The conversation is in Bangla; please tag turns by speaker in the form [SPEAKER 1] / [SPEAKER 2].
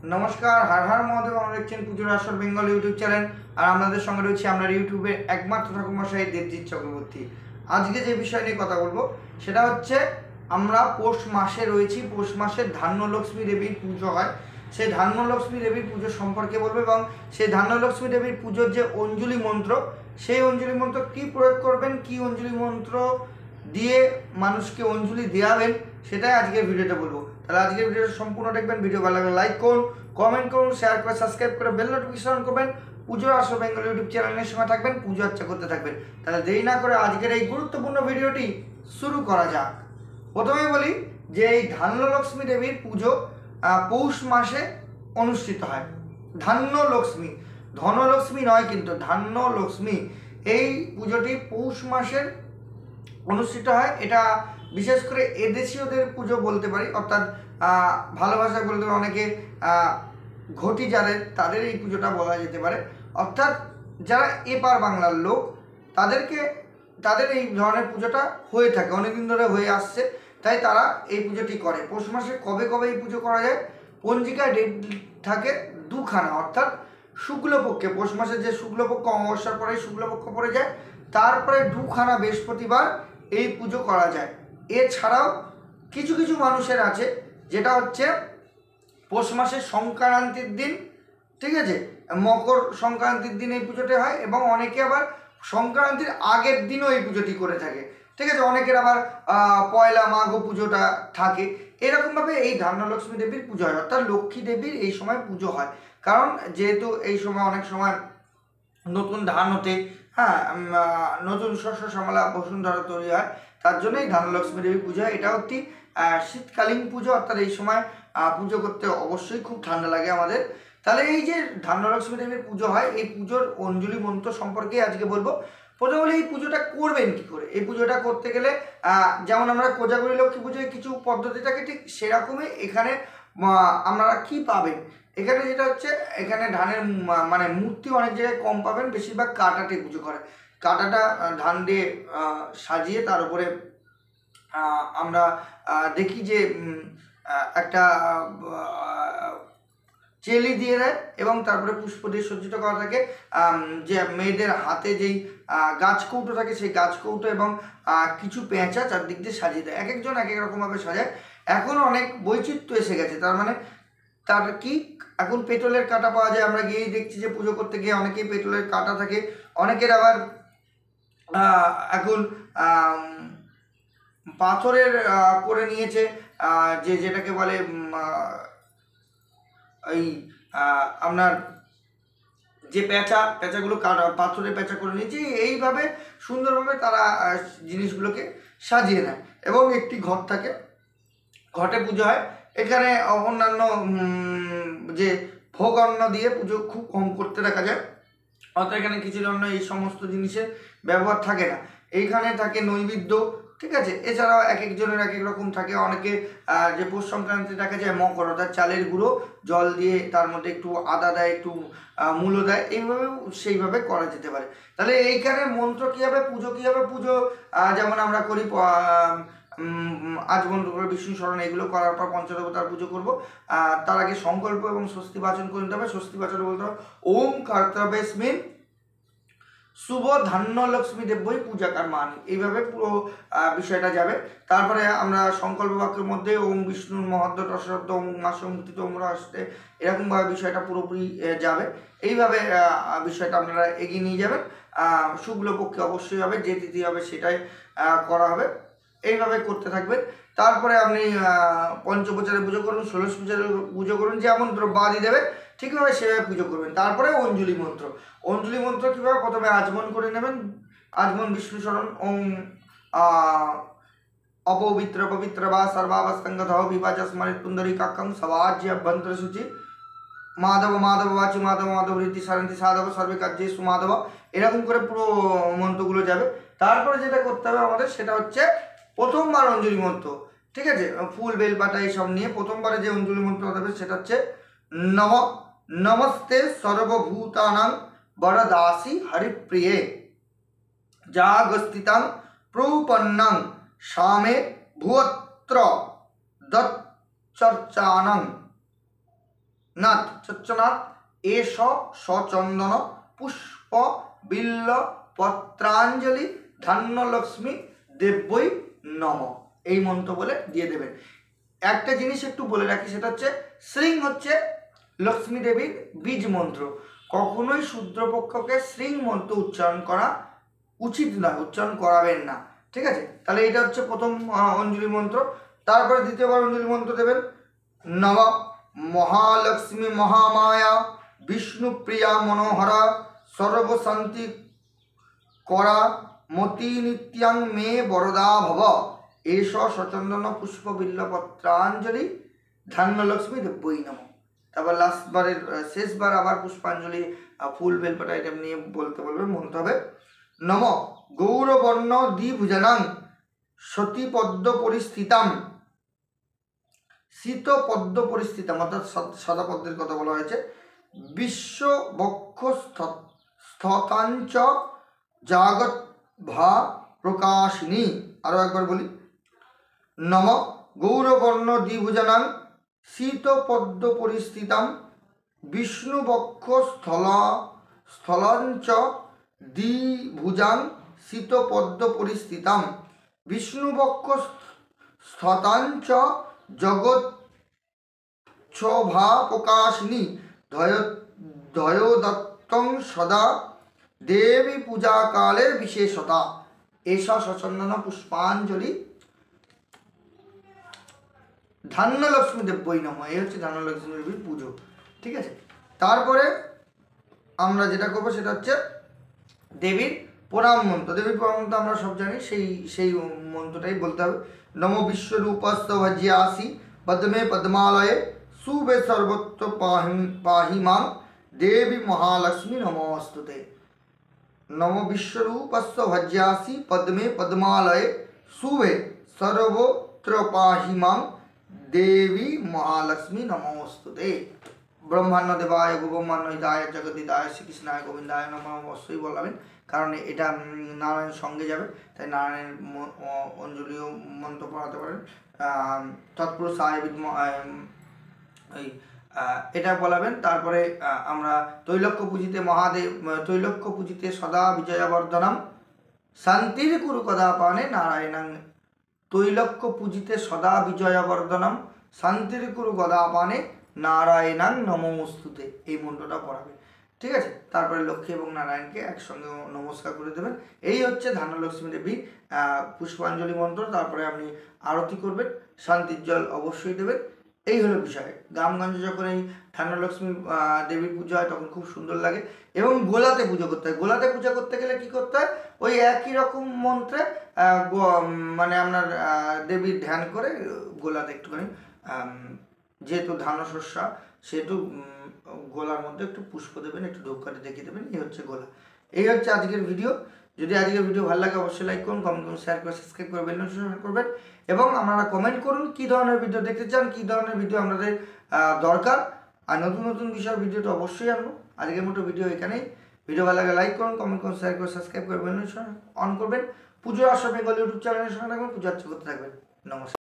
[SPEAKER 1] নমস্কার, হর হর মহাদেব। আমরা দেখছেন পুজোর আসর বেঙ্গল ইউটিউব চ্যানেল। আর আমাদের সঙ্গে রয়েছে আমরা ইউটিউবের একমাত্র ঠাকুরমশাই দেবজিৎ চক্রবর্তী। আজকে যে বিষয় নিয়ে কথা বলবো সেটা হচ্ছে, আমরা পৌষ মাসে রয়েছি। পৌষ মাসে ধান্যলক্ষ্মী দেবীর পুজো হয়। সেই ধান্যলক্ষ্মী দেবীর পুজো সম্পর্কে বলবো, এবং সেই ধান্যলক্ষ্মী দেবীর পুজোর যে অঞ্জলি মন্ত্র, সেই অঞ্জলি মন্ত্র কী প্রয়োগ করবেন, কী অঞ্জলি মন্ত্র দিয়ে মানুষকে অঞ্জলি দেওয়াবেন, সেটাই আজকের ভিডিওতে বলবো। তাহলে আজকের ভিডিওটা সম্পূর্ণ দেখবেন। ভিডিও ভালো লাগলে লাইক করুন, কমেন্ট করুন, শেয়ার করে সাবস্ক্রাইব করে বেল নোটিফিকেশন করবেন। পুজোর আসর বেঙ্গল ইউটিউব চ্যানেলের সঙ্গে থাকবেন, পুজো আর্চা করতে থাকবেন। তাহলে দেরি না করে আজকের এই গুরুত্বপূর্ণ ভিডিওটি শুরু করা যাক। প্রথমেই বলি যে এই ধান্যলক্ষ্মী দেবীর পুজো পৌষ মাসে অনুষ্ঠিত হয়। ধান্যলক্ষ্মী, ধনলক্ষ্মী নয় কিন্তু, ধান্যলক্ষ্মী। এই পুজোটি পৌষ মাসের অনুষ্ঠিত হয়। এটা বিশেষ করে এদেশীয়দের পুজো বলতে পারি, অর্থাৎ ভালো ভাষায় বলতে অনেকে ঘটি যাদের, তাদের এই পুজোটা বলা যেতে পারে। অর্থাৎ যারা এপার বাংলার লোক, তাদের এই ধরনের পুজোটা হয়ে থাকে, অনেকদিন ধরে হয়ে আসছে, তাই তারা এই পুজোটি করে। পৌষ মাসে কবে কবে এই পুজো করা যায়? পঞ্জিকায় ডেট থাকে দুখানা, অর্থাৎ শুক্লপক্ষে, পৌষ মাসের যে শুক্লপক্ষ অমাবস্যার পরে শুক্লপক্ষ পড়ে যায়, তারপরে দুখানা বৃহস্পতিবার এই পুজো করা যায়। এছাড়াও কিছু কিছু মানুষের আছে যেটা হচ্ছে পৌষ মাসের সংক্রান্তির দিন, ঠিক আছে, মকর সংক্রান্তির দিন এই পুজোটি হয়, এবং অনেকে আবার সংক্রান্তির আগের দিনও এই পুজোটি করে থাকে, ঠিক আছে। অনেকের আবার পয়লা মাঘ পুজোটা থাকে। এরকমভাবে এই ধান্যলক্ষ্মী দেবীর পুজো হয়, অর্থাৎ লক্ষ্মী দেবীর এই সময় পুজো হয়। কারণ যেহেতু এই সময় অনেক সময় নতুন ধান হতে, নতুন শস্য শ্যামলা বসুন্ধরা তৈরি হয়, তার জন্যই ধানলক্ষ্মী দেবী পুজো হয়। এটা একটি শীতকালীন পুজো, অর্থাৎ এই সময় পুজো করতে অবশ্যই খুব ঠান্ডা লাগে আমাদের। তাহলে এই যে ধান্যলক্ষ্মী দেবীর পুজো হয়, এই পুজোর অঞ্জলি মন্ত্র সম্পর্কে আজকে বলবো। প্রথমে বলে এই পুজোটা করবেন কি করে। এই পুজোটা করতে গেলে যেমন আমরা কোজাগরী লক্ষ্মী পুজোয় কিছু পদ্ধতি থাকে, ঠিক সেরকমই এখানে আপনারা কি পাবেন। এখানে যেটা হচ্ছে, এখানে ধানের মানে মূর্তি অনেক জায়গায় কম পাবেন, বেশিরভাগ কাটাতে পুজো করে। কাটাটা ধান দিয়ে সাজিয়ে তার উপরে আমরা দেখি যে একটা চেলি দিয়ে দেয়, এবং তারপরে পুষ্প দিয়ে সজ্জিত করা থাকে। যে মেয়েদের হাতে যেই গাছ কৌটো থাকে, সেই গাছ কৌটো এবং কিছু পেঁচা চারদিক দিয়ে সাজিয়ে দেয়। এক একজন এক এক রকমভাবে সাজায়। এখন অনেক বৈচিত্র্য এসে গেছে, তার মানে তার কি, এখন পেট্রোলের কাঁটা পাওয়া যায়। আমরা গিয়েই দেখছি যে পুজো করতে গিয়ে অনেকেই পেট্রোলের কাঁটা থাকে, অনেকের আবার এখন পাথরের করে নিয়েছে, যেটাকে বলে এই আপনার যে পেঁচাগুলো পাথরের পেঁচা করে নিয়েছে। এইভাবে সুন্দরভাবে তারা জিনিসগুলোকে সাজিয়ে নেয়, এবং একটি ঘর থাকে, ঘটে পুজো হয়। এখানে অন্যান্য যে ভোগ অন্ন দিয়ে পুজো খুব কম করতে দেখা যায়, অর্থাৎ এখানে খিচুড়ি অন্ন এই সমস্ত জিনিসের ব্যবহার থাকে না। এইখানে থাকে নৈবেদ্য, ঠিক আছে। এছাড়াও এক একজনের এক এক রকম থাকে। অনেকে যে পৌষ সংক্রান্তি দেখা যায় মকর, অর্থাৎ চালের গুঁড়ো জল দিয়ে তার মধ্যে একটু আদা দেয়, একটু মূলো দেয়, এইভাবেও সেইভাবে করা যেতে পারে। তাহলে এইখানে মন্ত্র কী হবে, পুজো কী হবে। পুজো যেমন আমরা করি আজমন করে বিষ্ণু স্মরণ, এগুলো করার পর পঞ্চদেবতার পুজো করব। তার আগে সংকল্প এবং স্বস্তি বাচন করে নিতে হবে। স্বস্তি বাচন বলতে হবে ওম কর্তব্যস্মিন শুভ ধান্যলক্ষ্মী দেবী পূজা কর্মাণি, এইভাবে পুরো বিষয়টা যাবে। তারপরে আমরা সংকল্প বাক্যের মধ্যে ওম বিষ্ণুর মহদ্দ রসদ্দ ওম মাস মুক্তি তোমরা আসতে, এরকমভাবে বিষয়টা পুরোপুরি যাবে। এইভাবে বিষয়টা আপনারা এগিয়ে নিয়ে যাবেন। শুক্লপক্ষে অবশ্যই হবে, যে তিথি হবে সেটাই করা হবে। এইভাবে করতে থাকবেন। তারপরে আপনি পঞ্চপ্রচারে পুজো করুন, ষোড়শ পূজারে পুজো করুন, যেমন দ্রব্যাদি দেবে ঠিকভাবে সেভাবে পুজো করবেন। তারপরে অঞ্জলি মন্ত্র। অঞ্জলি মন্ত্র কীভাবে, প্রথমে আচমন করে নেবেন। আচমন বিষ্ণু স্মরণ ওম অপবিত্র পবিত্র বা সর্বাবস্থঙ্গধ বিভাজ স্মরিত পুন্দরী কাকং সবাজ্য অভ্যন্তর সূচি মাধব মাধব বাচি মাধব মাধব রীতি সারন্তি সাধব সর্বে কার্যে সুমাধব, এরকম করে পুরো মন্ত্রগুলো যাবে। তারপরে যেটা করতে হবে আমাদের, সেটা হচ্ছে প্রথমবার অঞ্জলি মন্ত্র, ঠিক আছে। ফুল বেলপাতা এইসব নিয়ে প্রথমবারে যে অঞ্জলি মন্ত্র হবে সেটা হচ্ছে নমস্তে সর্বভূতানাং বরদাসী হরিপ্রিয়ে জাগস্তিতাং প্রপন্নাং সামে ভুয়ত্র দচ্চর্চানং নাথ চচ্চনাথ এষ সচন্দন পুষ্প বিল্ল পত্রাঞ্জলি ধান্যলক্ষ্মী দেব্যই নম, এই মন্ত্র বলে দিয়ে দেবেন। একটা জিনিস একটু বলে রাখি, সেটা হচ্ছে শ্রীং হচ্ছে লক্ষ্মী দেবীর বীজ মন্ত্র। কখনোই শূদ্রপক্ষকে শ্রীং মন্ত্র উচ্চারণ করা উচিত নয়, উচ্চারণ করাবেন না, ঠিক আছে। তাহলে এটা হচ্ছে প্রথম অঞ্জলি মন্ত্র। তারপরে দ্বিতীয়বার অঞ্জলি মন্ত্র দেবেন, নম মহালক্ষ্মী মহামায়া বিষ্ণুপ্রিয়া মনোহরা সর্বশান্তি করা মতি নিত্যাং মে বরদা ভব এষ সচন্দন পুষ্প বিল্লপত্রাঞ্জলি ধান্যলক্ষ্মী দেব্যই নম। তারপর লাস্টবারের শেষবার আবার পুষ্পাঞ্জলি ফুল বেলপাতা আইটেম নিয়ে বলতে বলবে, মন্ত্র হবে নম গৌরবর্ণ দ্বিভুজানাং সতীপদ্ম পরিস্থিতাম শীতপদ্ম পরিস্থিতাম, অর্থাৎ সাদা পদ্মের কথা বলা হয়েছে, বিশ্ববক্ষ স্থতাঞ্চ জাগত ভা প্রকাশিনী। আরও একবার বলি, নম গৌরবর্ণ দ্বিভুজানাং শীতপদ্ম পরিস্থিতাম বিষ্ণুবক্ষ স্থলাঞ্চ দ্বিভুজাং শীতপদ্ম পরিস্থিতাম বিষ্ণুবক্ষ স্থতাঞ্চ জগৎ শোভা প্রকাশিনী দত্তং সদা দেবী পূজা কালের বিশেষতা এষা সচন্দন পুষ্পাঞ্জলি ধান্যলক্ষ্মী দেব্যই নমঃ। এই হচ্ছে ধান্যলক্ষ্মী দেবীর পুজো, ঠিক আছে। তারপরে আমরা যেটা করবো সেটা হচ্ছে দেবীর প্রণাম মন্ত্র। দেবীর প্রণাম মন্ত্র আমরা সব জানি, সেই মন্ত্রটাই বলতে হবে। নম বিশ্বরূপস্থ ভজ্যাসি পদ্মে পদ্মালয়ে শুভে সর্বত্র পাহি মাং দেবী মহালক্ষ্মী নমস্তুতে। নম বিশ্বরূপস্থ ভজ্যাসি পদ্মে পদ্মালয়ে শুভে সর্বত্র পাহি মাং দেবী মহালক্ষ্মী নমস্তুতে। ব্রহ্মাণ্ড দেবায় গোব্রহ্মাণ্ড হিতায় জগদ্দিতায় শ্রীকৃষ্ণায় গোবিন্দায় নমঃ অবশ্যই বলবেন, কারণ এটা নারায়ণ সঙ্গে যাবে, তাই নারায়ণের অঞ্জলিও মন্ত্র পড়াতে পারেন। তৎপুরুষায় এটা বলাবেন। তারপরে আমরা তৈলক্য পূজিতে মহাদেব তৈলক্য পূজিতে সদা বিজয়াবর্ধনম শান্তির কুরু কদাপানে নারায়ণাং। তৈলক্য পূজিতে সদা বিজয়াবর্ধনম শান্তির কুরু কদাপানে নারায়ণাং নমস্তুতে, এই মন্ত্রটা পড়াবে, ঠিক আছে। তারপরে লক্ষ্মী এবং নারায়ণকে একসঙ্গে নমস্কার করে দেবেন। এই হচ্ছে ধান্যলক্ষ্মী দেবী পুষ্পাঞ্জলি মন্ত্র। তারপরে আপনি আরতি করবেন, শান্তির জল অবশ্যই দেবেন। এই হলো বিষয়। গ্রামগঞ্জে যখন এই ধান্যলক্ষ্মী দেবীর পুজো হয় তখন খুব সুন্দর লাগে। এবং গোলাতে পুজো করতে হয়। গোলাতে পুজো করতে গেলে কি করতে হয়, ওই একই রকম মন্ত্রে মানে আপনার দেবীর ধ্যান করে গোলাতে একটুখানি, যেহেতু ধান্য শস্য সেহেতু গোলার মধ্যে একটু পুষ্প দেবেন, একটু ধূপকাঠি দেখিয়ে দেবেন। এই হচ্ছে গোলা। এই হচ্ছে আজকের ভিডিও। যদি আজকের ভিডিও ভালো লাগে অবশ্যই লাইক করুন, কমেন্ট করুন, শেয়ার করে সাবস্ক্রাইব করবেন, নোটিফিকেশন করবেন এবং আপনারা কমেন্ট করুন কী ধরনের ভিডিও দেখতে চান, কী ধরনের ভিডিও আপনাদের দরকার। আর নতুন নতুন বিষয়ের ভিডিওটা অবশ্যই আনবো। আজকের মতো ভিডিও এখানেই। ভিডিও ভালো লাগে লাইক করুন, কমেন্ট করুন, শেয়ার করে সাবস্ক্রাইব করবেন, নোটিফিকেশন অন করবেন। পুজো আসর বেঙ্গল ইউটিউব চ্যানেলের সঙ্গে থাকবেন, পুজো আর্চা করতে থাকবেন। নমস্কার।